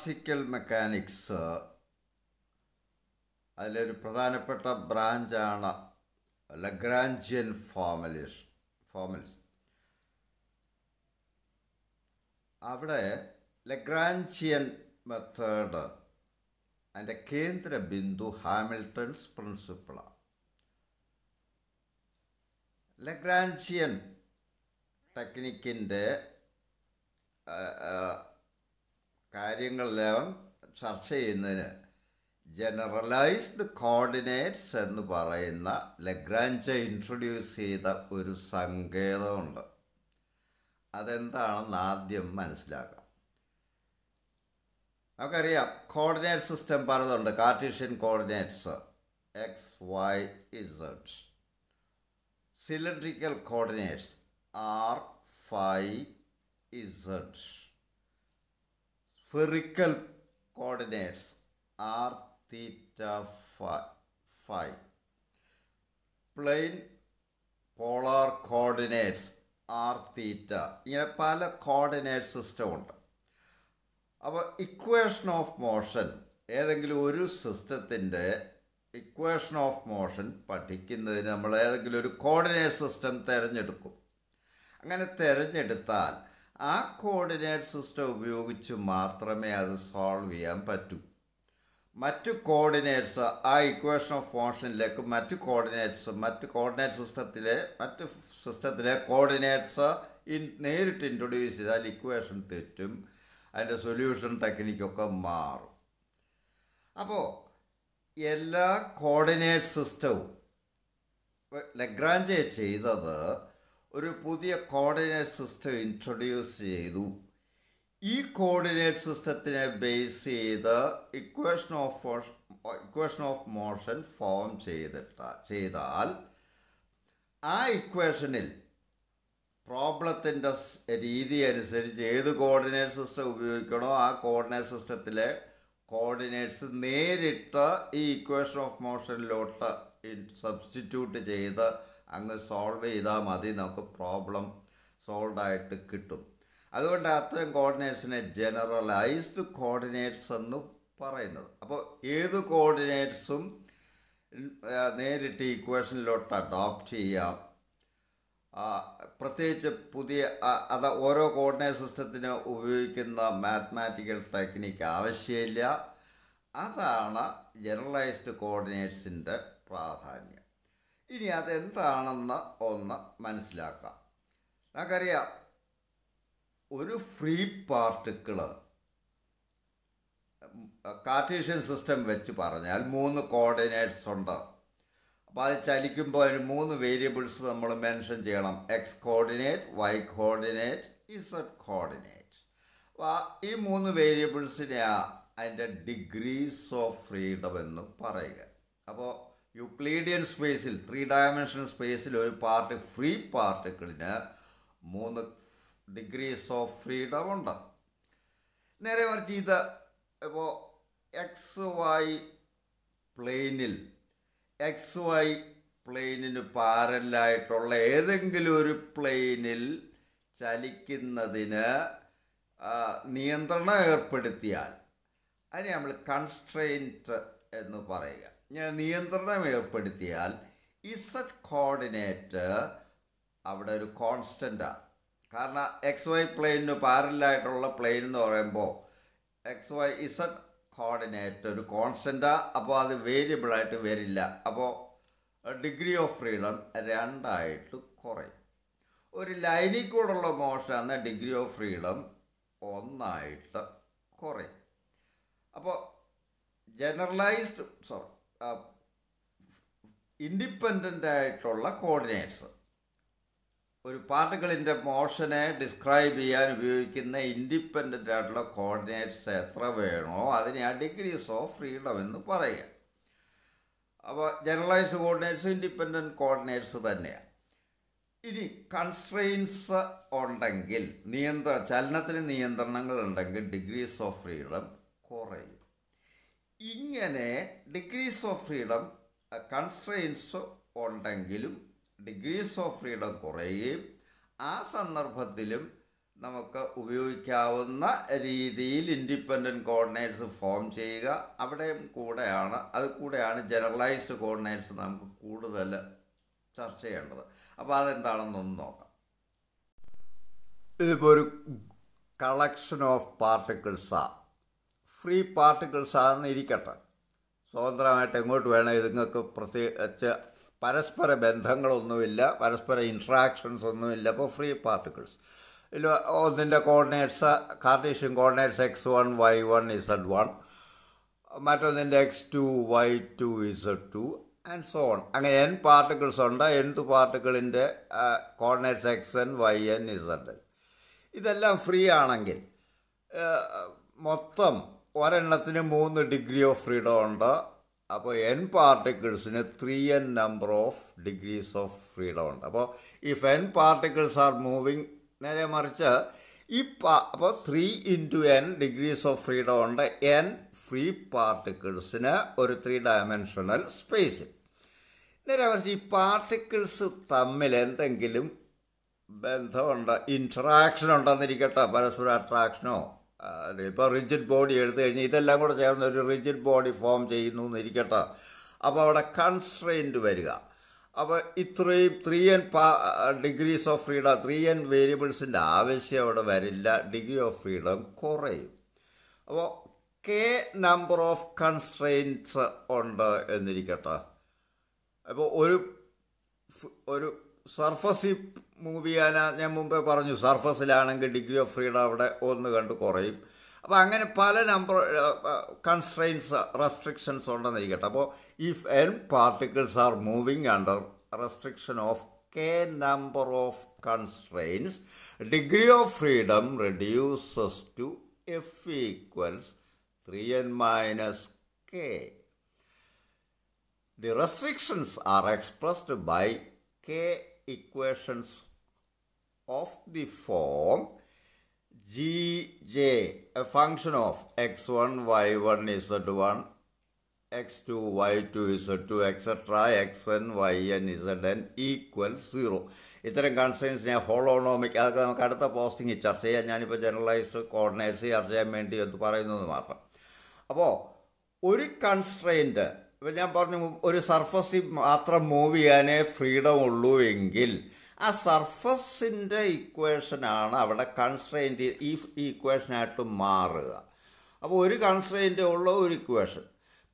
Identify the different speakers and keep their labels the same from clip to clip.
Speaker 1: Classical mechanics അതിലൊരു പ്രധാനപ്പെട്ട ബ്രാഞ്ചാണ് Lagrangian formulas. അവിടെ ലഗ്രാഞ്ചിയൻ മെത്തേഡ് അതിൻ്റെ കേന്ദ്ര ബിന്ദു ഹാമിൽട്ടൺസ് പ്രിൻസിപ്പിളാണ്. ലഗ്രാഞ്ചിയൻ ടെക്നിക്കിൻ്റെ കാര്യങ്ങളെല്ലാം ചർച്ച ചെയ്യുന്നതിന് ജനറലൈസ്ഡ് കോർഡിനേറ്റ്സ് എന്ന് പറയുന്ന ലഗ്രാഞ്ച് ഇൻട്രൊഡ്യൂസ് ചെയ്ത ഒരു സങ്കേതമുണ്ട്. അതെന്താണെന്ന് ആദ്യം മനസ്സിലാക്കാം. നമുക്കറിയാം കോർഡിനേറ്റ് സിസ്റ്റം പലതുണ്ട്. Cartesian coordinates x, y, z. Cylindrical coordinates r, phi, z. Spherical coordinates r, theta, phi. Plane polar coordinates r, theta. ഇങ്ങനെ പല കോർഡിനേറ്റ് സിസ്റ്റമുണ്ട്. അപ്പോൾ ഇക്വേഷൻ ഓഫ് മോഷൻ, ഏതെങ്കിലും ഒരു സിസ്റ്റത്തിൻ്റെ ഇക്വേഷൻ ഓഫ് മോഷൻ പഠിക്കുന്നതിന് നമ്മൾ ഏതെങ്കിലും ഒരു കോർഡിനേറ്റ് സിസ്റ്റം തിരഞ്ഞെടുക്കും. അങ്ങനെ തിരഞ്ഞെടുത്താൽ ആ കോർഡിനേറ്റ് സിസ്റ്റം ഉപയോഗിച്ച് മാത്രമേ അത് സോൾവ് ചെയ്യാൻ പറ്റൂ. മറ്റു കോർഡിനേറ്റ്സ് ആ ഇക്വേഷൻ ഓഫ് മോഷനിലേക്ക് മറ്റു കോർഡിനേറ്റ് സിസ്റ്റത്തിലെ കോർഡിനേറ്റ്സ് നേരിട്ട് ഇൻട്രൊഡ്യൂസ് ചെയ്താൽ ഇക്വേഷൻ തെറ്റും, അതിൻ്റെ സൊല്യൂഷൻ ടെക്നിക്കൊക്കെ മാറും. അപ്പോൾ എല്ലാ കോർഡിനേറ്റ് സിസ്റ്റവും ലഗ്രാഞ്ച് ചെയ്തത് ഒരു പുതിയ കോർഡിനേറ്റ് സിസ്റ്റം ഇൻട്രൊഡ്യൂസ് ചെയ്തു. ഈ കോർഡിനേറ്റ് സിസ്റ്റത്തിനെ ബേസ് ചെയ്ത് ഇക്വേഷൻ ഓഫ് മോഷൻ ഫോം ചെയ്താൽ ആ ഇക്വേഷനിൽ പ്രോബ്ലത്തിൻ്റെ രീതി അനുസരിച്ച് ഏത് കോർഡിനേറ്റ് സിസ്റ്റം ഉപയോഗിക്കണോ ആ കോർഡിനേറ്റ് സിസ്റ്റത്തിലെ കോർഡിനേറ്റ്സ് നേരിട്ട് ഈ ഇക്വേഷൻ ഓഫ് മോഷനിലോട്ട് സബ്സ്റ്റിറ്റ്യൂട്ട് ചെയ്ത് അങ്ങ് സോൾവ് ചെയ്താൽ മതി, നമുക്ക് പ്രോബ്ലം സോൾവ് കിട്ടും. അതുകൊണ്ട് അത്തരം കോർഡിനേറ്റ്സിനെ ജനറലൈസ്ഡ് കോർഡിനേറ്റ്സ് എന്ന് പറയുന്നത്. അപ്പോൾ ഏത് കോർഡിനേറ്റ്സും നേരിട്ട് ഇക്വേഷനിലോട്ട് അഡോപ്റ്റ് ചെയ്യാം. പ്രത്യേകിച്ച് ഓരോ കോർഡിനേറ്റ് സിസ്റ്റത്തിന് ഉപയോഗിക്കുന്ന മാത്തമാറ്റിക്കൽ ടെക്നിക്ക് ആവശ്യമില്ല. അതാണ് ജനറലൈസ്ഡ് കോർഡിനേറ്റ്സിൻ്റെ പ്രാധാന്യം. ഇനി അതെന്താണെന്ന് ഒന്ന് മനസ്സിലാക്കാം. നമുക്കറിയാം ഒരു ഫ്രീ പാർട്ടിക്കിള് കാർട്ടീഷ്യൻ സിസ്റ്റം വെച്ച് പറഞ്ഞാൽ 3 കോർഡിനേറ്റ്സ് ഉണ്ട്. അപ്പോൾ അത് ചലിക്കുമ്പോൾ അതിന് 3 വേരിയബിൾസ് നമ്മൾ മെൻഷൻ ചെയ്യണം. X coordinate, y coordinate, z coordinate. അപ്പോൾ ഈ 3 വേരിയബിൾസിനെയാണ് അതിൻ്റെ ഡിഗ്രീസ് ഓഫ് ഫ്രീഡം എന്ന് പറയുക. അപ്പോൾ യൂക്ലീഡിയൻ സ്പേസിൽ 3 ഡയമെൻഷണൽ സ്പേസിൽ ഒരു ഫ്രീ പാർട്ടിക്കിളിന് 3 ഡിഗ്രീസ് ഓഫ് ഫ്രീഡം ഉണ്ട്. നേരെ മറിച്ച് ഇത് ഇപ്പോൾ എക്സ് വൈ പ്ലെയിനിന് പാരലായിട്ടുള്ള ഏതെങ്കിലും ഒരു പ്ലെയിനിൽ ചലിക്കുന്നതിന് നിയന്ത്രണം ഏർപ്പെടുത്തിയാൽ അതിനെ നമ്മൾ കൺസ്ട്രെയിൻറ്റ് എന്ന് പറയുക. ഇങ്ങനെ നിയന്ത്രണം ഏർപ്പെടുത്തിയാൽ ഇസഡ് കോർഡിനേറ്റ് അവിടെ ഒരു കോൺസ്റ്റൻ്റാണ്. കാരണം എക്സ് വൈ പ്ലെയിനിന് പാരലായിട്ടുള്ള പ്ലെയിൻ എന്ന് പറയുമ്പോൾ ഇസഡ് കോർഡിനേറ്റ് ഒരു കോൺസ്റ്റൻ്റാണ്. അപ്പോൾ അത് വേരിയബിളായിട്ട് വരില്ല. അപ്പോൾ ഡിഗ്രി ഓഫ് ഫ്രീഡം 2 കുറയും. ഒരു ലൈനിൽ കൂടെയുള്ള മോഷനാണ് ഡിഗ്രി ഓഫ് ഫ്രീഡം 1 കുറയും. അപ്പോൾ ഇൻഡിപെൻഡൻ്റ് ആയിട്ടുള്ള കോർഡിനേറ്റ്സ്, ഒരു പാർട്ടിക്കിളിൻ്റെ മോഷനെ ഡിസ്ക്രൈബ് ചെയ്യാൻ ഉപയോഗിക്കുന്ന ഇൻഡിപെൻഡൻ്റ് ആയിട്ടുള്ള കോർഡിനേറ്റ്സ് എത്ര വേണോ അതിനെയാണ് ഡിഗ്രീസ് ഓഫ് ഫ്രീഡം എന്ന് പറയുക. അപ്പോൾ ജനറലൈസ്ഡ് കോർഡിനേറ്റ്സ് ഇൻഡിപെൻഡൻറ്റ് കോർഡിനേറ്റ്സ് തന്നെയാണ്. ഇനി കൺസ്ട്രെയിൻസ് ഉണ്ടെങ്കിൽ, ചലനത്തിന് നിയന്ത്രണങ്ങൾ ഉണ്ടെങ്കിൽ ഡിഗ്രീസ് ഓഫ് ഫ്രീഡം കുറയും. ഇങ്ങനെ ഡിഗ്രീസ് ഓഫ് ഫ്രീഡം കൺസ്ട്രെയിൻസ് ഉണ്ടെങ്കിലും ഡിഗ്രീസ് ഓഫ് ഫ്രീഡം കുറയുകയും ആ സന്ദർഭത്തിലും നമുക്ക് ഉപയോഗിക്കാവുന്ന രീതിയിൽ ഇൻഡിപെൻഡൻറ്റ് കോർഡിനേറ്റ്സ് ഫോം ചെയ്യുക. അവിടെയും കൂടെയാണ് ജനറലൈസ്ഡ് കോർഡിനേറ്റ്സ് നമുക്ക് കൂടുതൽ ചർച്ച ചെയ്യേണ്ടത്. അപ്പോൾ അതെന്താണെന്നൊന്ന് നോക്കാം. ഇതിപ്പോൾ ഒരു കളക്ഷൻ ഓഫ് പാർട്ടിക്കിൾസാണ്, ഫ്രീ പാർട്ടിക്കിൾസാണെന്ന് ഇരിക്കട്ടെ. സ്വതന്ത്രമായിട്ട് എങ്ങോട്ട് വേണം, ഇതുങ്ങൾക്ക് പ്രത്യേകിച്ച് പരസ്പര ബന്ധങ്ങളൊന്നുമില്ല, പരസ്പര ഇൻട്രാക്ഷൻസ് ഒന്നുമില്ല. അപ്പോൾ ഫ്രീ പാർട്ടിക്കിൾസ് ഇതിൽ ഒന്നിൻ്റെ coordinates Cartesian coordinates x1 y1 z1, മറ്റൊന്നിൻ്റെ x2 y2 z2 and so on. അങ്ങനെ n പാർട്ടിക്കിൾസ് ഉണ്ട്. nth പാർട്ടിക്കിളിൻ്റെ കോർഡിനേറ്റ്സ് xn yn zn. ഇതെല്ലാം ഫ്രീ ആണെങ്കിൽ മൊത്തം ഒരെണ്ണത്തിന് 3 ഡിഗ്രി ഓഫ് ഫ്രീഡം ഉണ്ട്. അപ്പോൾ n പാർട്ടിക്കിൾസിന് 3n number of degrees of freedom ഉണ്ട്. അപ്പോൾ if n particles are moving, നേരെ മറിച്ച് അപ്പോൾ 3 × n ഡിഗ്രീസ് ഓഫ് ഫ്രീഡം ഉണ്ട് n ഫ്രീ പാർട്ടിക്കിൾസിന് ഒരു 3 ഡയമെൻഷണൽ സ്പേസിൽ. നേരെ മറിച്ച് ഈ പാർട്ടിക്കിൾസ് തമ്മിൽ എന്തെങ്കിലും ബന്ധമുണ്ട്, ഇൻട്രാക്ഷൻ ഉണ്ടെന്നിരിക്കട്ടെ, പരസ്പര അട്രാക്ഷനോ, ഇപ്പോൾ റിജിഡ് ബോഡി എടുത്തു കഴിഞ്ഞാൽ ഇതെല്ലാം കൂടെ ചേർന്ന് ഒരു റിജിഡ് ബോഡി ഫോം ചെയ്യുന്നു എന്നിരിക്കട്ടെ. അപ്പോൾ അവിടെ കൺസ്ട്രെയിൻറ്റ് വരിക. അപ്പോൾ ഇത്രയും 3n degrees of freedom, 3n വേരിയബിൾസിൻ്റെ ആവശ്യം അവിടെ വരില്ല, ഡിഗ്രി ഓഫ് ഫ്രീഡം കുറയും. അപ്പോൾ k നമ്പർ ഓഫ് കൺസ്ട്രെയിൻറ്റ്സ് ഉണ്ട് എന്നിരിക്കട്ടെ. അപ്പോൾ ഒരു സർഫസിൽ മൂവ് ചെയ്യാൻ ഞാൻ മുമ്പേ പറഞ്ഞു, സർഫസിലാണെങ്കിൽ ഡിഗ്രി ഓഫ് ഫ്രീഡം അവിടെ 1 കണ്ട് കുറയും. അപ്പോൾ അങ്ങനെ പല നമ്പർ കൺസ്ട്രെയിൻസ്, റെസ്ട്രിക്ഷൻസ് ഉണ്ടെന്നിരിക്കട്ടെ. അപ്പോൾ if n particles are moving under restriction of k number of constraints, degree of freedom reduces to f = 3n - k. The restrictions are expressed by k equations of the form Gj, a function of x1 y1 z1, x2 y2 z2, etc. xn yn zn = 0. ഇത്തരം constraints ഞാൻ ഹോളോണോമിക്, അതൊക്കെ നമുക്ക് അടുത്ത posting ചർച്ച ചെയ്യാം. ഞാനിപ്പോൾ generalised coordinates ചർച്ച ചെയ്യാൻ വേണ്ടി എന്ന് പറയുന്നത് മാത്രം. അപ്പോൾ ഒരു കൺസ്ട്രെയിൻറ്റ്, ഇപ്പം ഞാൻ പറഞ്ഞു ഒരു സർഫസിൽ മാത്രം മൂവ് ചെയ്യാനേ ഫ്രീഡം ഉള്ളൂ എങ്കിൽ ആ സർഫസിൻ്റെ ഇക്വേഷനാണ് അവിടെ കൺസ്ട്രെയിൻറ്റ് ഈ ഇക്വേഷനായിട്ട് മാറുക. അപ്പോൾ ഒരു കൺസ്ട്രെയിൻ്റ് ഉള്ള ഒരു equation,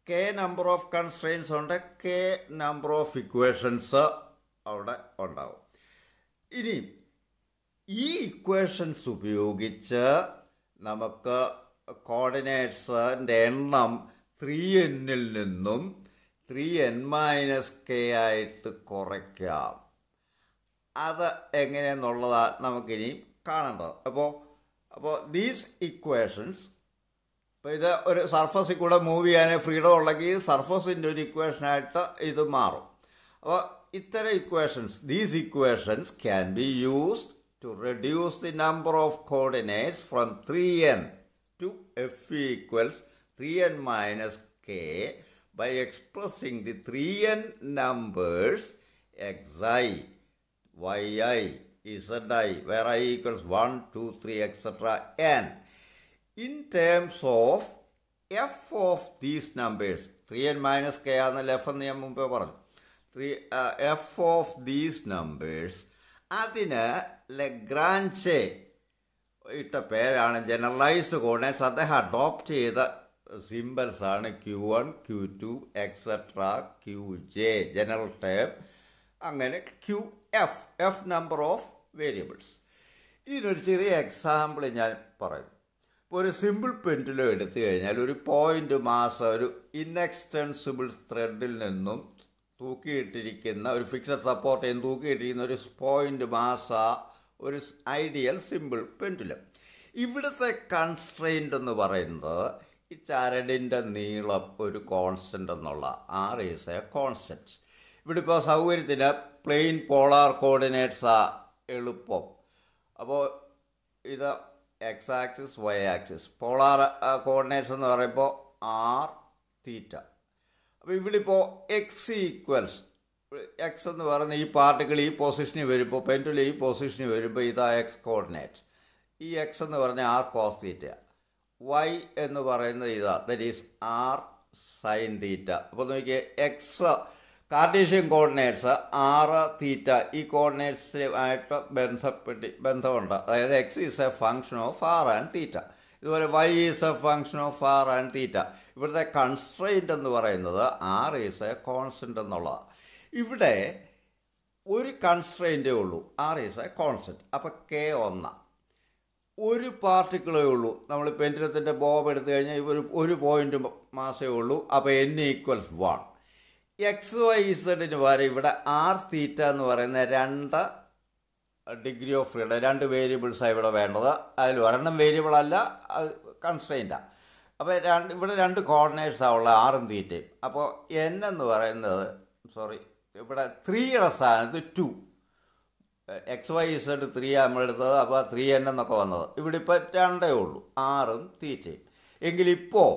Speaker 1: k number of constraints ഉണ്ട്, k നമ്പർ ഓഫ് ഇക്വേഷൻസ് അവിടെ ഉണ്ടാവും. ഇനി ഈ ഇക്വേഷൻസ് ഉപയോഗിച്ച് നമുക്ക് കോർഡിനേറ്റ്സിൻ്റെ എണ്ണം 3nൽ നിന്നും 3n - k ആയിട്ട് കുറയ്ക്കാം. അത് എങ്ങനെയെന്നുള്ളതാണ് നമുക്കിനി കാണേണ്ടത്. അപ്പോൾ ദീസ് ഇക്വേഷൻസ്, ഇപ്പോൾ ഇത് ഒരു സർഫസിൽ കൂടെ മൂവ് ചെയ്യാനേ ഫ്രീഡം ഉള്ളെങ്കിൽ സർഫസിൻ്റെ ഒരു ഇക്വേഷനായിട്ട് ഇത് മാറും. അപ്പോൾ ഇത്തരം equations, these equations can be used to reduce the number of coordinates from 3n to f = 3n - k by expressing the 3n numbers xi, yi, zi, where I equals 1, 2, 3, etc. n in terms of f of these numbers. 3n - k ആണെന്നല്ല f എന്ന് ഞാൻ മുമ്പേ പറഞ്ഞു. f of these numbers, അതിന് ലഗ്രാഞ്ചെ ഇട്ട പേരാണ് generalised coordinates. അദ്ദേഹം adopt ചെയ്ത സിംബൽസാണ് q1, q2, etc. qj general term, അങ്ങനെ qf, f number of variables. ഇതിനൊരു ചെറിയ എക്സാമ്പിൾ ഞാൻ പറയും. ഇപ്പോൾ ഒരു സിമ്പിൾ പെൻഡുലം എടുത്തു കഴിഞ്ഞാൽ ഒരു പോയിൻ്റ് മാസ് ഒരു ഇൻഎക്സ്റ്റൻസിബിൾ ത്രെഡിൽ നിന്നും തൂക്കിയിട്ടിരിക്കുന്ന ഒരു ഫിക്സഡ് സപ്പോർട്ട് ചെയ്ത് തൂക്കിയിട്ടിരിക്കുന്ന ഒരു പോയിൻ്റ് മാസ ഒരു ഐഡിയൽ സിമ്പിൾ പെൻഡുലം. ഇവിടുത്തെ കൺസ്ട്രെയിൻ്റ് എന്ന് പറയുന്നത് ഈ ചരടിൻ്റെ നീളം ഒരു കോൺസ്റ്റൻ്റ് എന്നുള്ള r ഈസ് എ കോൺസ്റ്റൻറ്റ്. ഇവിടെ ഇപ്പോൾ സൗകര്യത്തിന് പ്ലെയിൻ പോളാർ കോർഡിനേറ്റ്സാ എളുപ്പം. അപ്പോൾ ഇത് x axis, y axis, polar coordinates എന്ന് പറയുമ്പോൾ r, θ. അപ്പോൾ ഇവിടെ ഇപ്പോൾ x എന്ന് പറയുന്ന ഈ പാർട്ടിക്കിൾ ഈ പൊസിഷനിൽ വരുമ്പോൾ, പെൻഡുലം ഈ പൊസിഷനിൽ വരുമ്പോൾ ഇതാ എക്സ് കോർഡിനേറ്റ്. ഈ എക്സ് എന്ന് പറഞ്ഞാൽ ആർ കോസ് തീറ്റ, വൈ എന്ന് പറയുന്നത് ഇതാ, that is r sine theta. അപ്പോൾ നോക്കിയേ, എക്സ് കാർട്ടീഷ്യൻ കോർഡിനേറ്റ്സ് ആറ് തീറ്റ ഈ കോർഡിനേറ്റ്സുമായിട്ട് ബന്ധമുണ്ട്. അതായത് x is a function of r and theta. ഇതുപോലെ y is a function of r and theta. ഇവിടുത്തെ കൺസ്ട്രെയിൻ്റ് എന്ന് പറയുന്നത് ആർ ഈസ് എ കോൺസ്റ്റൻ്റ് എന്നുള്ളതാണ്. ഇവിടെ ഒരു കൺസ്ട്രെയിൻറ്റേ ഉള്ളൂ, ആർ ഈസ് എ കോൺസ്റ്റൻറ്റ്. അപ്പോൾ കെ 1. ഒരു പാർട്ടിക്കിളേ ഉള്ളൂ. നമ്മൾ പെൻഡുലത്തിൻ്റെ ബോബ് എടുത്തു കഴിഞ്ഞാൽ ഒരു പോയിൻ്റ് മാസേ ഉള്ളൂ. അപ്പോൾ n ഈക്വൽസ് 1. എക്സ് വൈ ഇസഡിന് വരെ ഇവിടെ ആർ തീറ്റ എന്ന് പറയുന്ന 2 ഡിഗ്രി ഓഫ് ഫ്രീഡം, 2 വേരിയബിൾസാണ് ഇവിടെ വേണ്ടത്. അതിൽ ഒരെണ്ണം വേരിയബിൾ അല്ല, അത് കൺസ്ട്രെയിൻ്റാണ്. അപ്പോൾ ഇവിടെ 2 കോർഡിനേറ്റ്സാണ് ഉള്ളത്, ആറും തീറ്റയും. അപ്പോൾ n എന്ന് പറയുന്നത് ഇവിടെ 3യുടെ സ്ഥാനത്ത് 2. എക്സ് വൈ ഇസഡ് 3 നമ്മളെടുത്തത്, അപ്പോൾ 3n എന്നൊക്കെ വന്നത്. ഇവിടെ ഇപ്പോൾ 2 ഉള്ളൂ, ആറും തീറ്റയും. എങ്കിലിപ്പോൾ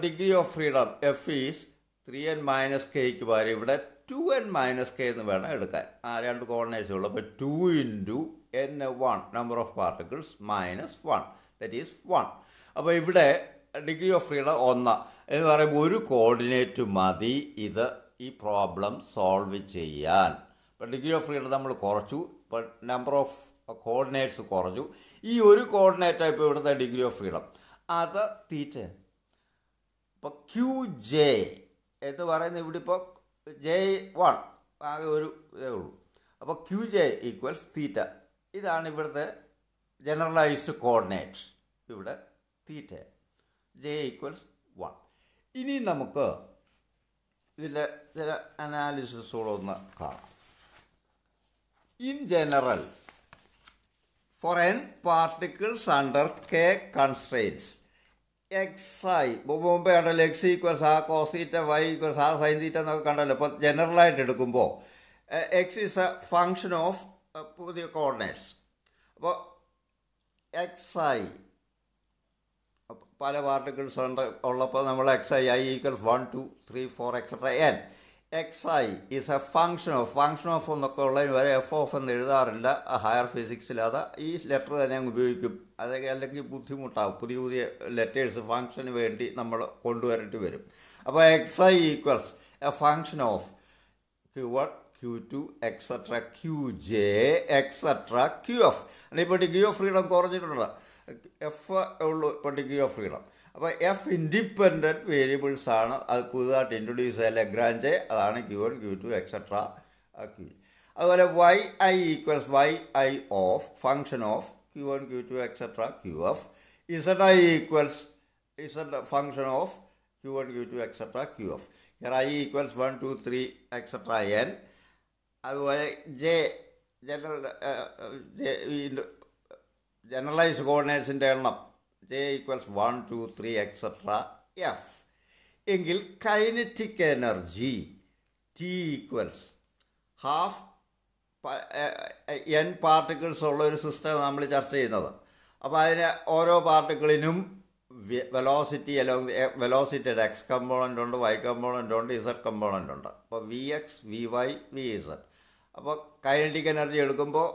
Speaker 1: degree of freedom f is 3n minus കെയ്ക്ക് പകരം ഇവിടെ 2n മൈനസ് കെ എന്ന് വേണം എടുക്കാൻ. ആ 2 കോർഡിനേറ്റ്സ് ഉള്ളൂ. അപ്പോൾ 2 into n1 number of particles minus 1, that is 1. അപ്പോൾ ഇവിടെ ഡിഗ്രി ഓഫ് ഫ്രീഡം 1 എന്ന് പറയുമ്പോൾ ഒരു കോർഡിനേറ്റ് മതി ഈ പ്രോബ്ലം സോൾവ് ചെയ്യാൻ. ഇപ്പോൾ ഡിഗ്രി ഓഫ് ഫ്രീഡം നമ്മൾ കുറച്ചു, ഇപ്പോൾ നമ്പർ ഓഫ് കോർഡിനേറ്റ്സ് കുറഞ്ഞു. ഈ ഒരു കോർഡിനേറ്റാണ് ഇപ്പോൾ ഇവിടുത്തെ ഡിഗ്രി ഓഫ് ഫ്രീഡം, അത് തീറ്റ. ഇപ്പോൾ ക്യു ജെ എന്ന് പറയുന്നത് ഇവിടെ ഇപ്പോൾ J1 ആകെ ഒരു ഇതേ ഉള്ളൂ. അപ്പോൾ ക്യു ജെ ഈക്വൽസ് തീറ്റ. ഇതാണ് ഇവിടുത്തെ ജനറലൈസ്ഡ് കോർഡിനേറ്റ്. ഇവിടെ തീറ്റ, ജെ ഈക്വൽസ് 1. ഇനി നമുക്ക് ഇതിൻ്റെ ചില അനാലിസിസുകളൊന്ന് കാണാം. In general, for n particles under k constraints xi, മുമ്പേ കണ്ടല്ലോ x equals a cos theta, y equals a sine theta എന്നൊക്കെ കണ്ടല്ലോ. അപ്പോൾ ജനറലായിട്ട് എടുക്കുമ്പോൾ x is a function of പുതിയ കോർഡിനേറ്റ്സ്. അപ്പോൾ xi പല പാർട്ടിക്കിൾസ് ഉള്ളപ്പോൾ നമ്മൾ xi equals 1 2 3 4 etcetera n. xi is a function of എന്നൊക്കെ ഉള്ളതിന് വരെ എഫ് ഓഫ് എന്ന് എഴുതാറില്ല ഹയർ ഫിസിക്സിൽ. അത് ഈ ലെറ്റർ തന്നെ അങ്ങ് ഉപയോഗിക്കും. അതൊക്കെ അല്ലെങ്കിൽ ബുദ്ധിമുട്ടാകും. പുതിയ ലെറ്റേഴ്സ് ഫങ്ഷന് വേണ്ടി നമ്മൾ കൊണ്ടുവരേണ്ടി വരും. അപ്പോൾ xi equals A function of Q1 Q2 etcetera Qj etcetera QF. ഇപ്പോൾ ഡിഗ്രി ഓഫ് ഫ്രീഡം കുറഞ്ഞിട്ടുണ്ട്, എഫ് ഉള്ളൂ ഇപ്പോൾ ഡിഗ്രി ഓഫ് ഫ്രീഡം. അപ്പോൾ എഫ് ഇൻഡിപെൻഡൻറ്റ് വേരിയബിൾസ് ആണ്. അത് പുതുതായിട്ട് ഇൻട്രൊഡ്യൂസ് ചെയ്ത ലഗ്രാഞ്ച്, അതാണ് Q1 Q2 എക്സെട്ര Q. അതുപോലെ yi equals yi of function of Q1 Q2 etcetera QF. zi equals function of Q1 Q2 etcetera QF. Here I equals 1 2 3 etcetera n. അതുപോലെ generalised കോർഡിനേറ്റ്സിൻ്റെ എണ്ണം J equals 1 2 3 etcetera F. എങ്കിൽ kinetic energy T equals half n particles ഉള്ള ഒരു system നമ്മൾ ചർച്ച ചെയ്യുന്നത്. അപ്പോൾ അതിന് ഓരോ പാർട്ടിക്കിളിനും വെലോസിറ്റി വെലോസിറ്റിയുടെ എക്സ് കമ്പോണൻ്റ് ഉണ്ട്, വൈ കമ്പോണൻ്റ് ഉണ്ട്, ഇസഡ് കമ്പോണൻ്റ് ഉണ്ട്. അപ്പോൾ v x v y v z. അപ്പോൾ കൈനറ്റിക് എനർജി എടുക്കുമ്പോൾ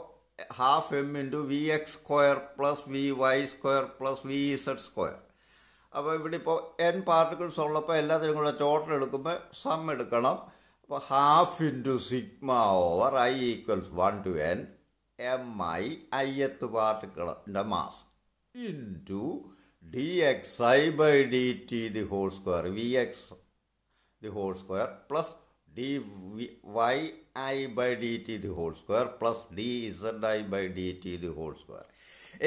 Speaker 1: half m into v x square plus v y square plus v z square. അപ്പോൾ ഇവിടെ ഇപ്പോൾ n പാർട്ടിക്കിൾസ് ഉള്ളപ്പോൾ എല്ലാത്തിനും കൂടെ ടോട്ടൽ എടുക്കുമ്പോൾ സം എടുക്കണം. അപ്പോൾ half into sigma over i equals 1 to n mi ith പാർട്ടിക്കിളിൻ്റെ mass into dxi by dt the whole square, vx the whole square plus dy by dt the whole square plus dzi by dt the whole square.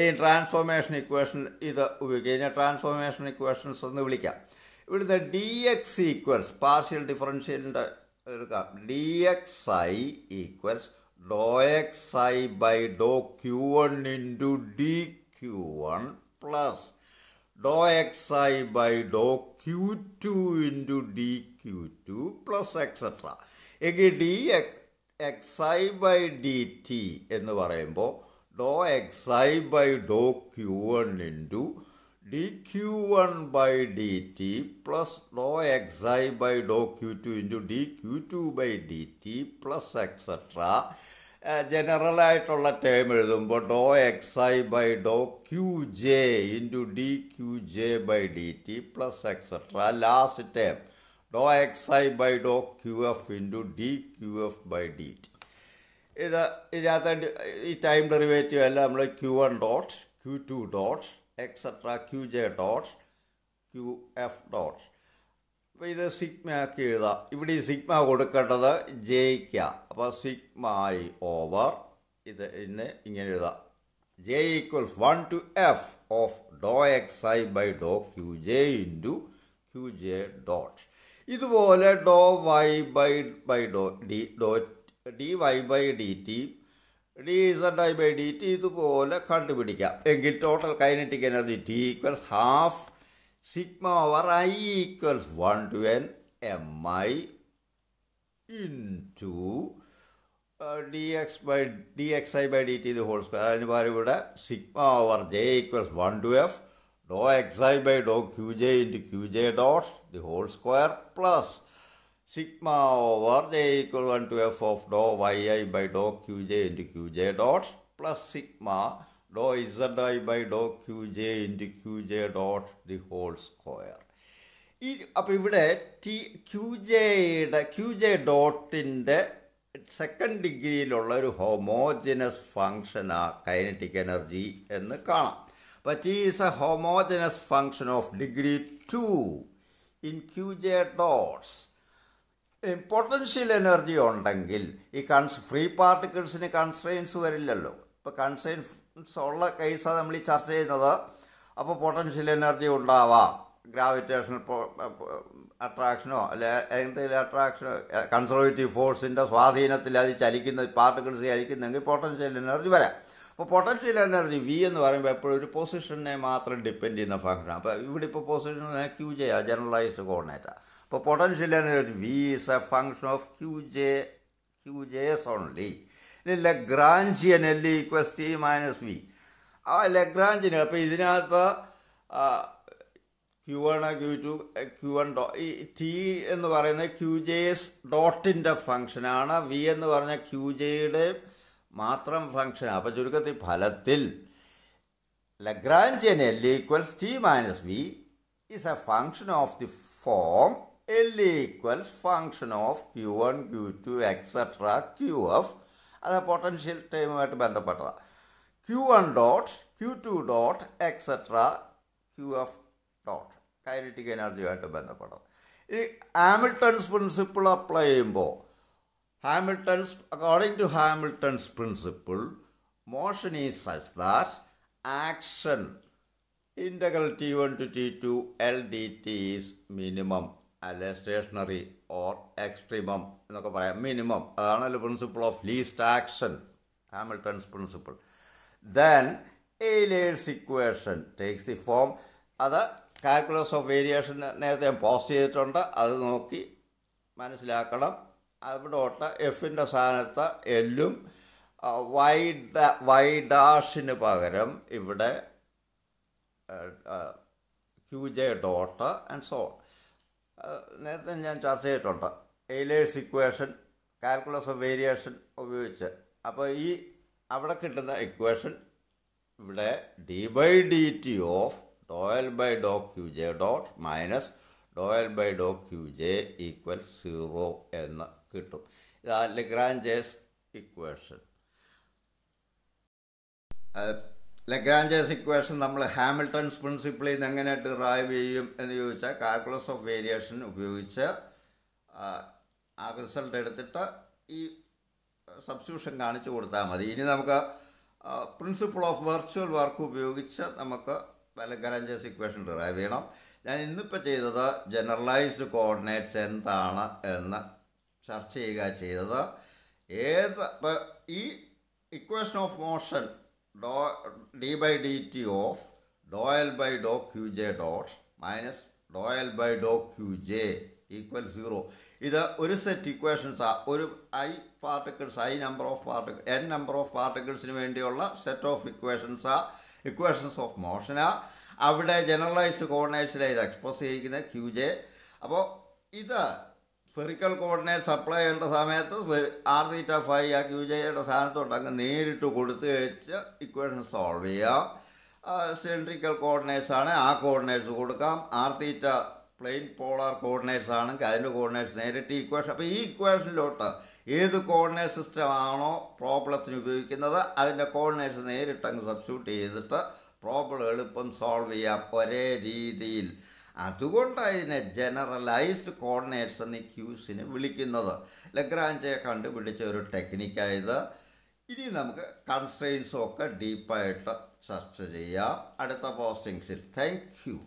Speaker 1: In transformation equation ഇത് ഉപയോഗിക്കുക. Transformation equations എന്ന് വിളിക്കാം. ഇവിടുത്തെ dx equals partial ഡിഫറൻഷ്യലിൻ്റെ എടുക്കാം. dxi equals xi by q1 into dq1 plus xi by q2 into dq2 plus etc. എങ്കിൽ dxi by dt എന്ന് പറയുമ്പോൾ xi by q1 into dq1 by dt plus xi by q2 into dq2 by dt plus etc. ജനറലായിട്ടുള്ള term എഴുതുമ്പോൾ doh x i by Dr q j into d q j by d t plus etcetera. Last term doh x i by Dr q f into d q f by d t. ഇതിനകത്ത് ഈ time derivative എല്ലാം നമ്മൾ q one dot q two dot etcetera q j dot q f dot. അപ്പോൾ ഇത് sigma ആക്കി എഴുതാം. ഇവിടെ ഈ സിഗ്മ കൊടുക്കേണ്ടത് ജെയ്ക്കാണ്. അപ്പോൾ സിഗ്മ ഐ ഓവർ ഇത് ഇങ്ങനെ എഴുതാം. J equals 1 to f of doh x i by Dr q j into q j dot. ഇതുപോലെ doh y by doh d y by d t d z i by d t ഇതുപോലെ കണ്ടുപിടിക്കാം. എങ്കിൽ total kinetic energy t equals half sigma over i equals 1 to n m i into d x i by d t ഇത് whole square. അതിന് പകരം ഇവിടെ sigma over J equals 1 to f del x i by Dr q j into q j dot the whole square plus sigma over j equal 1 to f of del y i by Dr q j into q j dot plus sigma del z i by Dr q j into q j dot the whole square. അപ്പോൾ ഇവിടെ q j ഡോട്ടിൻ്റെ second ഡിഗ്രിയിലുള്ള ഒരു homogeneous ഫങ്ഷനാ kinetic energy എന്ന് കാണാം. അപ്പോൾ T is A homogeneous function of degree 2 in Q J dots. Potential energy ഉണ്ടെങ്കിൽ ഈ ഫ്രീ പാർട്ടിക്കിൾസിന് കൺസ്ട്രെയിൻസ് വരില്ലല്ലോ. ഇപ്പോൾ കൺസ്ട്രെയിൻസ് ഉള്ള കേസാണ് നമ്മൾ ഈ ചർച്ച ചെയ്യുന്നത്. അപ്പോൾ പൊട്ടൻഷ്യൽ എനർജി ഉണ്ടാവാം. ഗ്രാവിറ്റേഷണൽ അട്രാക്ഷനോ അല്ലെ എന്തെങ്കിലും അട്രാക്ഷനോ കൺസർവേറ്റീവ് ഫോഴ്സിൻ്റെ സ്വാധീനത്തിൽ അത് പാർട്ടിക്കിൾസ് ചലിക്കുന്നെങ്കിൽ പൊട്ടൻഷ്യൽ എനർജി വരാം. അപ്പോൾ പൊട്ടൻഷ്യൽ എനർജി വി എന്ന് പറയുമ്പോൾ എപ്പോഴും ഒരു പൊസിഷനെ മാത്രം ഡിപ്പെൻഡ് ചെയ്യുന്ന ഫംഗ്ഷനാണ്. അപ്പോൾ ഇവിടെ ഇപ്പോൾ പൊസിഷൻ ക്യു ജെ ആ ജനറലൈസ്ഡ് കോർഡിനേറ്റാണ്. അപ്പോൾ potential energy v is a function of q j's only. ഇനി Lagrangian l equals t minus v. ആ ലഗ്രാഞ്ചിയൻ അപ്പോൾ ഇതിനകത്ത് q one q two q one ഈ ടി എന്ന് പറയുന്നത് ക്യു ജെസ് ഡോട്ടിൻ്റെ ഫംഗ്ഷനാണ്. വി എന്ന് പറഞ്ഞാൽ ക്യു ജെയുടെ മാത്രം ഫംഗ്ഷനാണ്. അപ്പോൾ ചുരുക്കത്തിൽ ഫലത്തിൽ Lagrangian l equals t minus v is a function of the form l equals function of q one q two etcetera q f. അത് പൊട്ടൻഷ്യൽ ടൈമുമായിട്ട് ബന്ധപ്പെട്ടതാണ്. Q one dot q two dot etcetera q f dot kinetic എനർജിയുമായിട്ട് ബന്ധപ്പെട്ടത്. ഈ Hamilton's principle apply ചെയ്യുമ്പോൾ according to Hamilton's principle, motion is such that action integral T1 to T2 L dt is minimum അല്ലെ stationary or extremum എന്നൊക്കെ പറയാം. Minimum അതാണല്ലോ principle of least action, Hamilton's principle. Then Euler's equation takes the form. അത് calculus of variation നേരത്തെ ഞാൻ post ചെയ്തിട്ടുണ്ട്. അത് നോക്കി മനസ്സിലാക്കണം. അവിടോട്ട് എഫിൻ്റെ സ്ഥാനത്ത് എല്ലും വൈ ഡാഷിന് പകരം ഇവിടെ q j dot and so. നേരത്തെ ഞാൻ ചർച്ച ചെയ്തിട്ടുണ്ട് Euler's equation calculus of variation ഉപയോഗിച്ച്. അപ്പോൾ ഈ അവിടെ കിട്ടുന്ന ഇക്വേഷൻ ഇവിടെ d by d t of del l by Dr q j dot minus del l by Dr q j equal 0 എന്ന് കിട്ടും. ഇതാ ലഗ്രാഞ്ചേസ് ഇക്വേഷൻ. ലഗ്രാഞ്ചേസ് ഇക്വേഷൻ നമ്മൾ ഹാമിൽട്ടൺസ് പ്രിൻസിപ്പിളിൽ നിന്ന് എങ്ങനെ ഡിറൈവ് ചെയ്യും എന്ന് ചോദിച്ചാൽ കാൽക്കുലസ് ഓഫ് വേരിയേഷൻ ഉപയോഗിച്ച് ആ റിസൾട്ട് എടുത്തിട്ട് ഈ സബ്സ്റ്റിറ്റ്യൂഷൻ കാണിച്ചു കൊടുത്താൽ മതി. ഇനി നമുക്ക് പ്രിൻസിപ്പിൾ ഓഫ് വെർച്വൽ വർക്ക് ഉപയോഗിച്ച് നമുക്ക് ലഗ്രാഞ്ചേസ് ഇക്വേഷൻ ഡിറൈവ് ചെയ്യണം. ഞാൻ ഇന്നിപ്പോൾ ചെയ്തത് ജനറലൈസ്ഡ് കോർഡിനേറ്റ്സ് എന്താണ് എന്ന് ചർച്ച ചെയ്യുക ചെയ്തത്. ഇപ്പോൾ ഈ equation of motion d by d t of del l by Dr q j dot minus del l by Dr q j equal 0. ഇത് ഒരു സെറ്റ് ഇക്വേഷൻസാണ്. ഒരു n നമ്പർ ഓഫ് പാർട്ടിക്കിൾസിന് വേണ്ടിയുള്ള സെറ്റ് ഓഫ് ഇക്വേഷൻസ് ഓഫ് മോഷനാണ്. അവിടെ generalised കോർഡിനേറ്റ്സിലെ ഇത് express ചെയ്തിരിക്കുന്നത് Q J. അപ്പോൾ ഇത് spherical coordinates apply ചെയ്യേണ്ട സമയത്ത് ആർ തീറ്റ ഫൈവ് ആ ക്യൂ ജെയുടെ സ്ഥാനത്തോട്ട് അങ്ങ് നേരിട്ട് കൊടുത്ത് കഴിച്ച് ഇക്വേഷൻ സോൾവ് ചെയ്യാം. സിലിണ്ടറിക്കൽ കോർഡിനേറ്റ്സ് ആണ്, ആ കോർഡിനേറ്റ്സ് കൊടുക്കാം. ആർ തീറ്റ പ്ലെയിൻ പോളാർ കോർഡിനേറ്റ്സ് ആണെങ്കിൽ അതിൻ്റെ കോർഡിനേറ്റ്സ് നേരിട്ട് ഇക്വേഷൻ. അപ്പോൾ ഈ ഇക്വേഷനിലോട്ട് ഏത് കോർഡിനേറ്റ് സിസ്റ്റം ആണോ പ്രോബ്ലത്തിന് ഉപയോഗിക്കുന്നത് അതിൻ്റെ കോർഡിനേറ്റ്സ് നേരിട്ട് അങ്ങ് സബ്സ്റ്റിറ്റ്യൂട്ട് ചെയ്തിട്ട് പ്രോബ്ലം എളുപ്പം സോൾവ് ചെയ്യാം ഒരേ രീതിയിൽ. അതുകൊണ്ടാണ് ഇതിനെ ജനറലൈസ്ഡ് കോർഡിനേറ്റ്സ് എന്ന് ക്യൂസിനെ വിളിക്കുന്നത്. ലഗ്രാഞ്ചെ കണ്ടുപിടിച്ച ഒരു ടെക്നിക്കായത്. ഇനി നമുക്ക് കൺസ്ട്രെയിൻസും ഒക്കെ ഡീപ്പായിട്ട് ചർച്ച ചെയ്യാം അടുത്ത പോസ്റ്റിങ്സിൽ. Thank you.